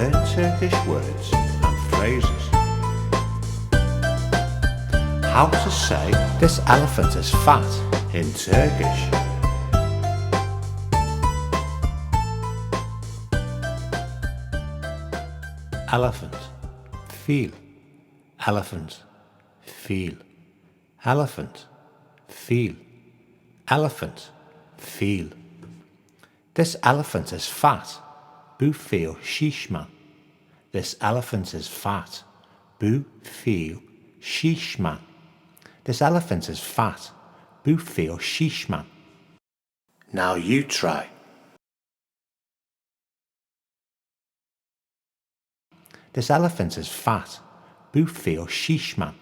learn Turkish words and phrases. How to say this elephant is fat in Turkish. Elephant, feel. Elephant, feel. Elephant, feel. Elephant, feel. This elephant is fat. Bu feel shishman. This elephant is fat. Bu feel shishman. This elephant is fat. Bu feel shishman. Now you try. This elephant is fat. Bu feel shishman.